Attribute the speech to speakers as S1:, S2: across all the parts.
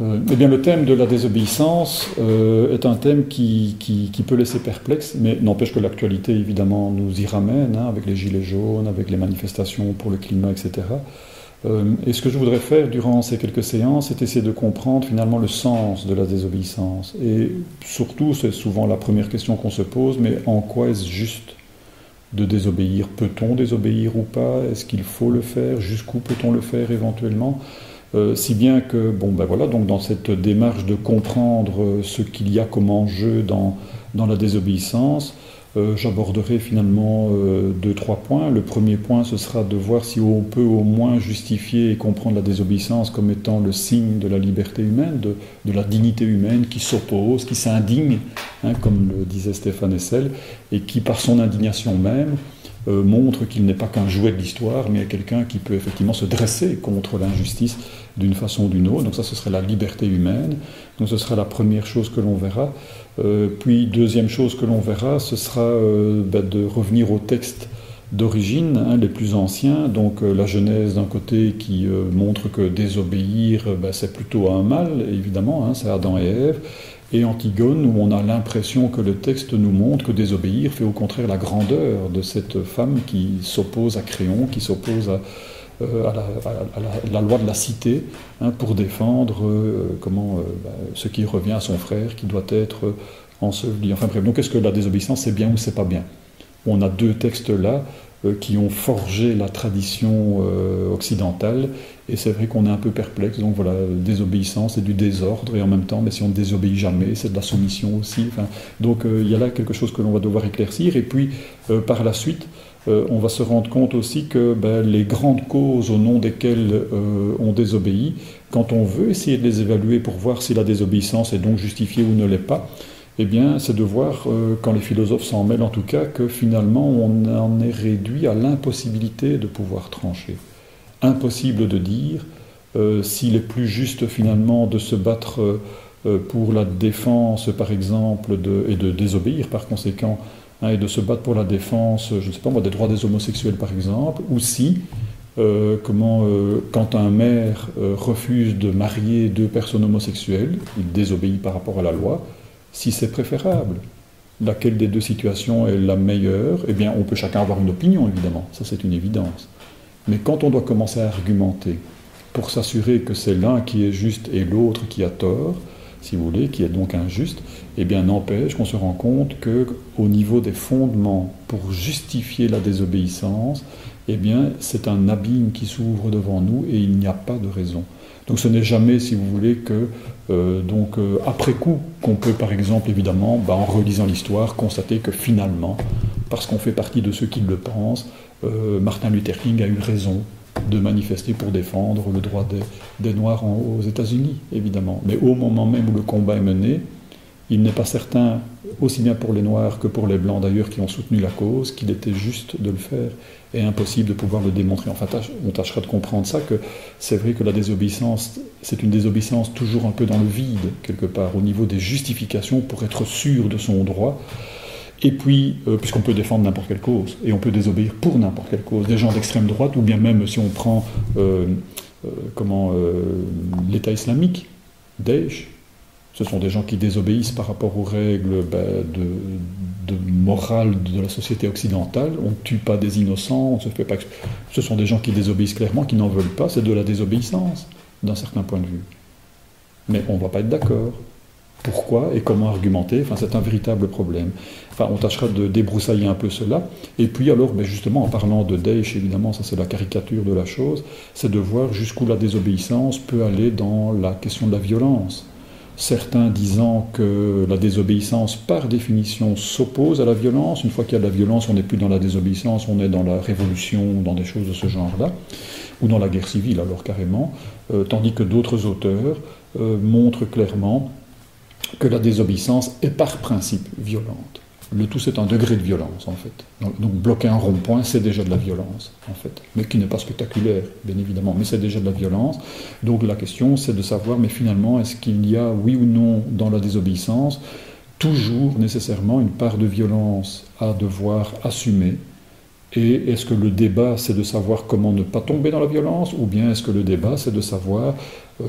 S1: Eh bien, le thème de la désobéissance est un thème qui peut laisser perplexe, mais n'empêche que l'actualité, évidemment, nous y ramène, hein, avec les gilets jaunes, avec les manifestations pour le climat, etc. Et ce que je voudrais faire durant ces quelques séances, c'est essayer de comprendre finalement le sens de la désobéissance. Et surtout, c'est souvent la première question qu'on se pose, mais en quoi est-ce juste de désobéir? Peut-on désobéir ou pas? Est-ce qu'il faut le faire? Jusqu'où peut-on le faire éventuellement? Si bien que, bon, ben voilà, donc dans cette démarche de comprendre ce qu'il y a comme enjeu dans la désobéissance, j'aborderai finalement deux, trois points. Le premier point, ce sera de voir si on peut au moins justifier et comprendre la désobéissance comme étant le signe de la liberté humaine, de la dignité humaine qui s'oppose, qui s'indigne, hein, comme le disait Stéphane Hessel, et qui, par son indignation même, montre qu'il n'est pas qu'un jouet de l'histoire, mais quelqu'un qui peut effectivement se dresser contre l'injustice d'une façon ou d'une autre. Donc ça, ce serait la liberté humaine. Donc ce sera la première chose que l'on verra. Puis deuxième chose que l'on verra, ce sera de revenir aux textes d'origine, hein, les plus anciens. Donc la Genèse d'un côté qui montre que désobéir, c'est plutôt un mal, évidemment, hein, c'est Adam et Ève. Et Antigone, où on a l'impression que le texte nous montre que désobéir fait au contraire la grandeur de cette femme qui s'oppose à Créon, qui s'oppose à la loi de la cité, hein, pour défendre ce qui revient à son frère, qui doit être enseveli. Enfin bref, donc est-ce que la désobéissance c'est bien ou c'est pas bien? On a deux textes là qui ont forgé la tradition occidentale, et c'est vrai qu'on est un peu perplexe. Donc voilà, désobéissance, c'est du désordre, et en même temps, mais si on ne désobéit jamais, c'est de la soumission aussi. Enfin, donc il y a là quelque chose que l'on va devoir éclaircir, et puis par la suite, on va se rendre compte aussi que les grandes causes au nom desquelles on désobéit, quand on veut essayer de les évaluer pour voir si la désobéissance est donc justifiée ou ne l'est pas, eh bien, c'est de voir, quand les philosophes s'en mêlent en tout cas, que finalement on en est réduit à l'impossibilité de pouvoir trancher. Impossible de dire s'il est plus juste finalement de se battre pour la défense, par exemple, et de désobéir par conséquent, hein, et de se battre pour la défense, je ne sais pas moi, des droits des homosexuels par exemple, ou si, quand un maire refuse de marier deux personnes homosexuelles, il désobéit par rapport à la loi, si c'est préférable. Laquelle des deux situations est la meilleure? Eh bien, on peut chacun avoir une opinion, évidemment, ça c'est une évidence. Mais quand on doit commencer à argumenter pour s'assurer que c'est l'un qui est juste et l'autre qui a tort, si vous voulez, qui est donc injuste, eh bien, n'empêche qu'on se rend compte qu'au niveau des fondements pour justifier la désobéissance, eh bien, c'est un abîme qui s'ouvre devant nous et il n'y a pas de raison. Donc ce n'est jamais, si vous voulez, que après coup, qu'on peut par exemple, évidemment, en relisant l'histoire, constater que finalement, parce qu'on fait partie de ceux qui le pensent, Martin Luther King a eu raison de manifester pour défendre le droit des Noirs aux États-Unis, évidemment. Mais au moment même où le combat est mené, il n'est pas certain, aussi bien pour les Noirs que pour les Blancs d'ailleurs qui ont soutenu la cause, qu'il était juste de le faire, et impossible de pouvoir le démontrer. Enfin, on tâchera de comprendre ça, que c'est vrai que la désobéissance, c'est une désobéissance toujours un peu dans le vide, quelque part, au niveau des justifications pour être sûr de son droit. Et puis, puisqu'on peut défendre n'importe quelle cause, et on peut désobéir pour n'importe quelle cause, des gens d'extrême droite, ou bien même si on prend l'État islamique, Daesh, ce sont des gens qui désobéissent par rapport aux règles de morale de la société occidentale. On ne tue pas des innocents, on se fait pas... Ce sont des gens qui désobéissent clairement, qui n'en veulent pas, c'est de la désobéissance, d'un certain point de vue. Mais on ne va pas être d'accord. Pourquoi et comment argumenter? Enfin, c'est un véritable problème. Enfin, on tâchera de débroussailler un peu cela. Et puis alors, justement, en parlant de Daesh, évidemment, ça c'est la caricature de la chose, c'est de voir jusqu'où la désobéissance peut aller dans la question de la violence. Certains disant que la désobéissance, par définition, s'oppose à la violence. Une fois qu'il y a de la violence, on n'est plus dans la désobéissance, on est dans la révolution, dans des choses de ce genre-là, ou dans la guerre civile, alors carrément, tandis que d'autres auteurs montrent clairement que la désobéissance est par principe violente. Le tout, c'est un degré de violence, en fait. Donc bloquer un rond-point, c'est déjà de la violence, en fait. Mais qui n'est pas spectaculaire, bien évidemment, mais c'est déjà de la violence. Donc la question, c'est de savoir, mais finalement, est-ce qu'il y a, oui ou non, dans la désobéissance, toujours nécessairement une part de violence à devoir assumer, Et est-ce que le débat, c'est de savoir comment ne pas tomber dans la violence, ou bien est-ce que le débat, c'est de savoir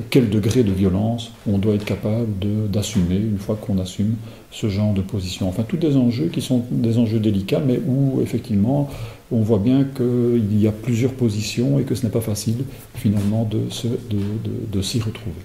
S1: quel degré de violence on doit être capable d'assumer une fois qu'on assume ce genre de position. Enfin, tous des enjeux qui sont des enjeux délicats, mais où effectivement on voit bien qu'il y a plusieurs positions et que ce n'est pas facile finalement de s'y retrouver.